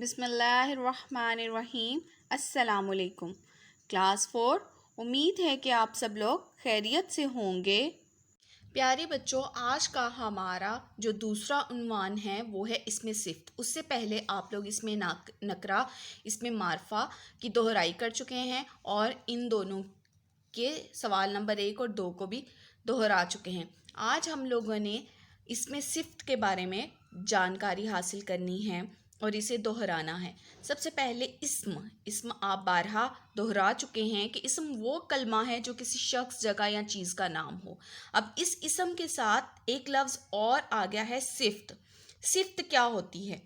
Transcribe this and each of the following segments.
بسم اللہ الرحمن الرحیم۔ السلام علیکم کلاس 4۔ امید ہے کہ آپ سب لوگ خیریت سے ہوں گے۔ پیارے بچوں، آج کا ہمارا جو دوسرا عنوان ہے وہ ہے اسم صفت۔ اس سے پہلے آپ لوگ اس میں نکرہ، اس میں معرفہ کی دہرائی کر چکے ہیں اور ان دونوں کے سوال نمبر 1 اور 2 کو بھی دہرا چکے ہیں۔ آج ہم لوگوں نے اسم صفت کے بارے میں جانکاری حاصل کرنی ہے اور اسے دہرانا ہے۔ سب سے پہلے اسم آپ بارہا دہرا چکے ہیں کہ اسم وہ کلمہ ہے جو کسی شخص، جگہ یا چیز کا نام ہو۔ اب اس اسم کے ساتھ ایک لفظ اور آ گیا ہے صفت۔ صفت کیا ہوتی ہے؟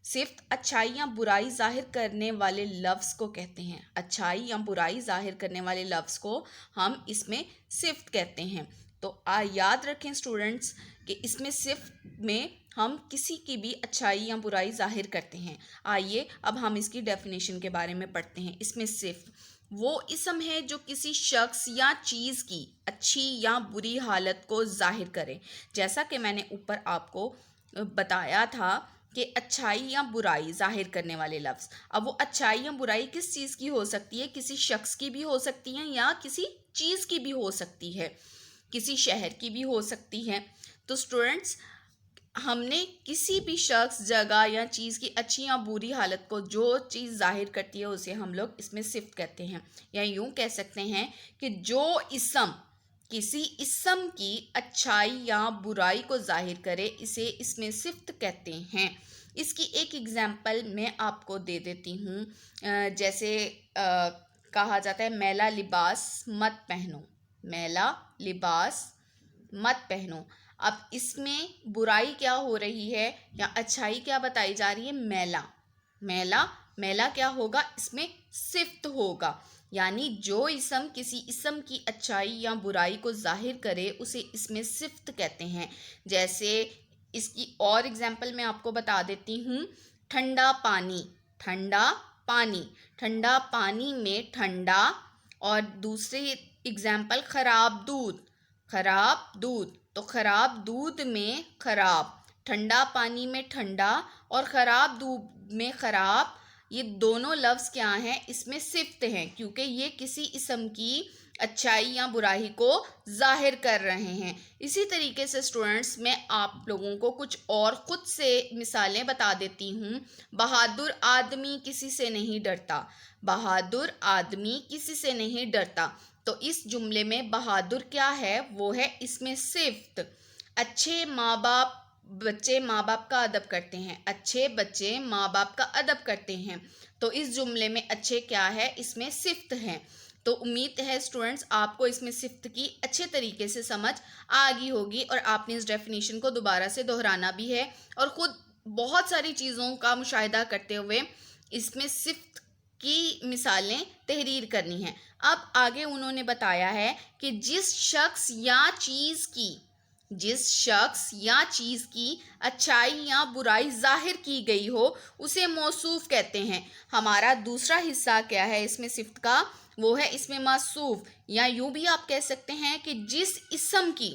صفت اچھائی یا برائی ظاہر کرنے والے لفظ کو کہتے ہیں۔ اچھائی یا برائی ظاہر کرنے والے لفظ کو ہم اس میں صفت کہتے ہیں۔ تو یاد رکھیں اسٹوڈنٹس کہ اس میں صفت میں ہم کسی کی بھی اچھائی یا برائی ظاہر کرتے ہیں۔ آئیے اب ہم اس کی ڈیفینیشن کے بارے میں پڑھتے ہیں۔ اس میں صفت وہ اسم ہے جو کسی شخص یا چیز کی اچھی یا بری حالت کو ظاہر کرے۔ جیسا کہ میں نے اوپر آپ کو بتایا تھا کہ اچھائی یا برائی ظاہر کرنے والے لفظ۔ اب وہ اچھائی یا برائی کس چیز کی ہو سکتی ہے؟ کسی شخص کی بھی ہو سکتی ہے یا کسی چیز کی بھی ہو سکتی ہے، کسی شہر کی بھی ہو سکتی ہے۔ تو اسٹوڈنٹس، ہم نے کسی بھی شخص، جگہ یا چیز کی اچھی یا بری حالت کو جو چیز ظاہر کرتی ہے اسے ہم لوگ اس میں صفت کہتے ہیں۔ یا یوں کہہ سکتے ہیں کہ جو اسم کسی اسم کی اچھائی یا برائی کو ظاہر کرے اسے اس میں صفت کہتے ہیں۔ اس کی ایک اگزامپل میں آپ کو دے دیتی ہوں۔ جیسے کہا جاتا ہے میلا لباس مت پہنو، میلا لباس مت پہنو۔ اب اس میں برائی کیا ہو رہی ہے یا اچھائی کیا بتائی جا رہی ہے؟ میلا۔ میلا کیا ہوگا؟ اس میں صفت ہوگا، یعنی جو اسم کسی اسم کی اچھائی یا برائی کو ظاہر کرے اسے اس میں صفت کہتے ہیں۔ جیسے اس کی اور اگزامپل میں آپ کو بتا دیتی ہوں۔ ٹھنڈا پانی، ٹھنڈا پانی، ٹھنڈا پانی میں ٹھنڈا۔ اور دوسری اگزامپل خراب دودھ، خراب دودھ، تو خراب دودھ میں خراب، ٹھنڈا پانی میں ٹھنڈا اور خراب دودھ میں خراب، یہ دونوں لفظ کیا ہیں؟ اس میں صفت ہیں، کیونکہ یہ کسی اسم کی اچھائی یا برائی کو ظاہر کر رہے ہیں۔ اسی طریقے سے اسٹوڈنٹس، میں آپ لوگوں کو کچھ اور خود سے مثالیں بتا دیتی ہوں۔ بہادر آدمی کسی سے نہیں ڈرتا، بہادر آدمی کسی سے نہیں ڈرتا۔ تو اس جملے میں بہادر کیا ہے؟ وہ ہے اس میں صفت۔ اچھے ماں باپ بچے ماں باپ کا ادب کرتے ہیں، اچھے بچے ماں باپ کا ادب کرتے ہیں۔ تو اس جملے میں اچھے کیا ہے؟ اس میں صفت ہے۔ تو امید ہے اسٹوڈنٹس آپ کو اس میں صفت کی اچھے طریقے سے سمجھ آ گئی ہوگی اور آپ نے اس ڈیفینیشن کو دوبارہ سے دہرانا بھی ہے اور خود بہت ساری چیزوں کا مشاہدہ کرتے ہوئے اس میں صفت کی مثالیں تحریر کرنی ہیں۔ اب آگے انہوں نے بتایا ہے کہ جس شخص یا چیز کی اچھائی یا برائی ظاہر کی گئی ہو اسے موصوف کہتے ہیں۔ ہمارا دوسرا حصہ کیا ہے اس میں صفت کا؟ وہ ہے اس میں موصوف، یا یوں بھی آپ کہہ سکتے ہیں کہ جس اسم کی،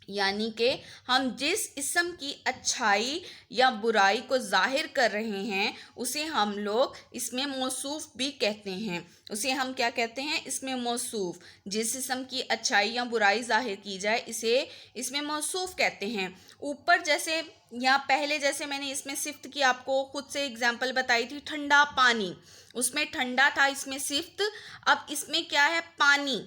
یعنی کہ ہم جس اسم کی اچھائی یا برائی کو ظاہر کر رہے ہیں اسے ہم لوگ اس میں موصوف بھی کہتے ہیں۔ اسے ہم کیا کہتے ہیں؟ اس میں موصوف۔ جس اسم کی اچھائی یا برائی ظاہر کی جائے اسے اس میں موصوف کہتے ہیں۔ اوپر جیسے یا پہلے جیسے میں نے اس میں صفت کی آپ کو خود سے اگزامپل بتائی تھی، ٹھنڈا پانی، اس میں ٹھنڈا تھا اس میں صفت۔ اب اس میں کیا ہے؟ پانی۔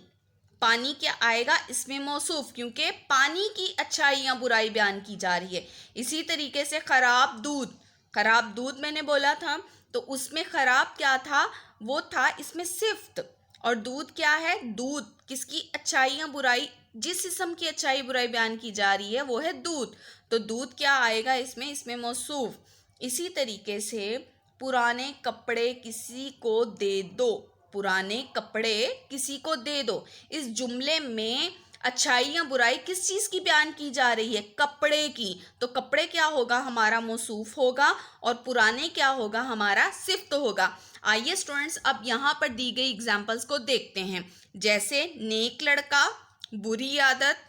پانی کیا آئے گا؟ اس میں موصوف، کیونکہ پانی کی اچھائی یا برائی بیان کی جا رہی ہے۔ اسی طریقے سے خراب دودھ، خراب دودھ میں نے بولا تھا تو اس میں خراب کیا تھا؟ وہ تھا اس میں صفت۔ اور دودھ کیا ہے؟ دودھ کس کی اچھائی یا برائی، جس اسم کی اچھائی برائی بیان کی جا رہی ہے وہ ہے دودھ، تو دودھ کیا آئے گا اس میں موصوف۔ اسی طریقے سے پرانے کپڑے کسی کو دے دو، پرانے کپڑے کسی کو دے دو، اس جملے میں اچھائی یا برائی کس چیز کی بیان کی جا رہی ہے؟ کپڑے کی، تو کپڑے کیا ہوگا؟ ہمارا موصوف ہوگا اور پرانے کیا ہوگا؟ ہمارا صفت ہوگا۔ آئیے اسٹوڈنٹس اب یہاں پر دی گئی اگزامپلس کو دیکھتے ہیں۔ جیسے نیک لڑکا، بری عادت،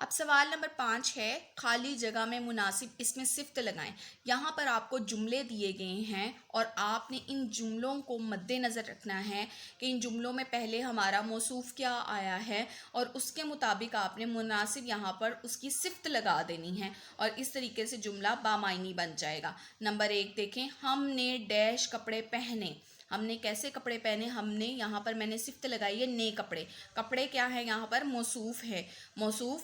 اب سوال نمبر 5 ہے خالی جگہ میں مناسب اسم صفت لگائیں۔ یہاں پر آپ کو جملے دیے گئے ہیں اور آپ نے ان جملوں کو مد نظر رکھنا ہے کہ ان جملوں میں پہلے ہمارا موصوف کیا آیا ہے اور اس کے مطابق آپ نے مناسب یہاں پر اس کی صفت لگا دینی ہے اور اس طریقے سے جملہ بامعنی بن جائے گا۔ نمبر 1 دیکھیں، ہم نے ڈیش کپڑے پہنے۔ ہم نے کیسے کپڑے پہنے؟ ہم نے یہاں پر میں نے صفت لگائی ہے نئے کپڑے۔ کپڑے کیا ہے؟ یہاں پر موصوف ہے، موصوف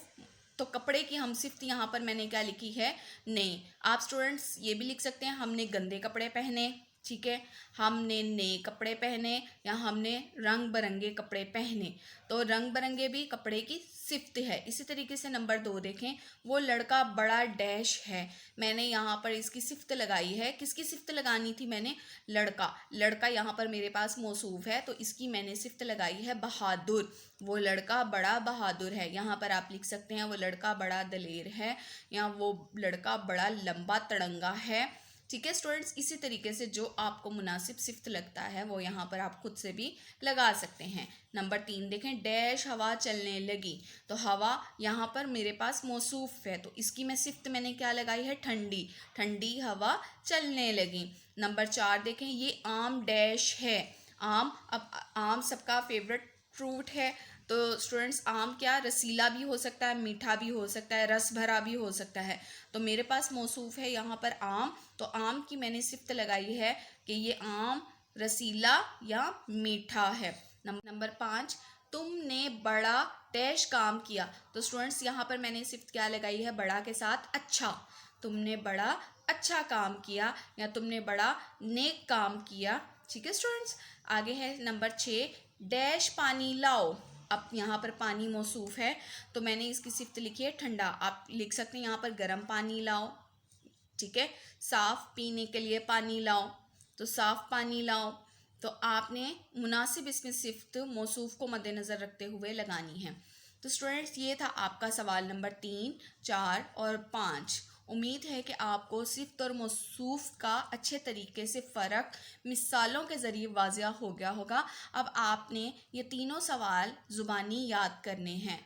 تو کپڑے کی ہم صفت یہاں پر میں نے کیا لکھی ہے؟ نئے۔ آپ اسٹوڈنٹس یہ بھی لکھ سکتے ہیں ہم نے گندے کپڑے پہنے، ٹھیک ہے، ہم نے نئے کپڑے پہنے یا ہم نے رنگ برنگے کپڑے پہنے، تو رنگ برنگے بھی کپڑے کی صفت ہے۔ اسی طریقے سے نمبر 2 دیکھیں، وہ لڑکا بڑا ڈیش ہے۔ میں نے یہاں پر اس کی صفت لگائی ہے، کس کی صفت لگانی تھی میں نے؟ لڑکا۔ لڑکا یہاں پر میرے پاس موصوف ہے تو اس کی میں نے صفت لگائی ہے بہادر۔ وہ لڑکا بڑا بہادر ہے۔ یہاں پر آپ لکھ سکتے ہیں وہ لڑکا بڑا دلیر ہے یا وہ لڑکا بڑا لمبا تڑنگا ہے، ٹھیک ہے اسٹوڈنٹس۔ اسی طریقے سے جو آپ کو مناسب صفت لگتا ہے وہ یہاں پر آپ خود سے بھی لگا سکتے ہیں۔ نمبر 3 دیکھیں، ڈیش ہوا چلنے لگی، تو ہوا یہاں پر میرے پاس موصوف ہے تو اس کی میں صفت میں نے کیا لگائی ہے؟ ٹھنڈی۔ ٹھنڈی ہوا چلنے لگی۔ نمبر 4 دیکھیں، یہ آم ڈیش ہے۔ آم، اب آم سب کا فیوریٹ فروٹ ہے تو اسٹوڈنٹس آم کیا رسیلا بھی ہو سکتا ہے، میٹھا بھی ہو سکتا ہے، رس بھرا بھی ہو سکتا ہے، تو میرے پاس موصوف ہے یہاں پر آم، تو آم کی میں نے صفت لگائی ہے کہ یہ آم رسیلا یا میٹھا ہے۔ نمبر 5، تم نے بڑا ڈیش کام کیا، تو اسٹوڈنٹس یہاں پر میں نے صفت کیا لگائی ہے؟ بڑا کے ساتھ اچھا۔ تم نے بڑا اچھا کام کیا یا تم نے بڑا نیک کام کیا، ٹھیک ہے اسٹوڈنٹس۔ آگے ہے نمبر 6، ڈیش پانی لاؤ۔ اب یہاں پر پانی موصوف ہے تو میں نے اس کی صفت لکھی ہے ٹھنڈا۔ آپ لکھ سکتے ہیں یہاں پر گرم پانی لاؤ، ٹھیک ہے، صاف پینے کے لیے پانی لاؤ، تو صاف پانی لاؤ، تو آپ نے مناسب اس میں صفت موصوف کو مد نظر رکھتے ہوئے لگانی ہے۔ تو اسٹوڈنٹس یہ تھا آپ کا سوال نمبر 3، 4 اور 5۔ امید ہے کہ آپ کو صفت اور موصوف کا اچھے طریقے سے فرق مثالوں کے ذریعے واضح ہو گیا ہوگا۔ اب آپ نے یہ تینوں سوال زبانی یاد کرنے ہیں۔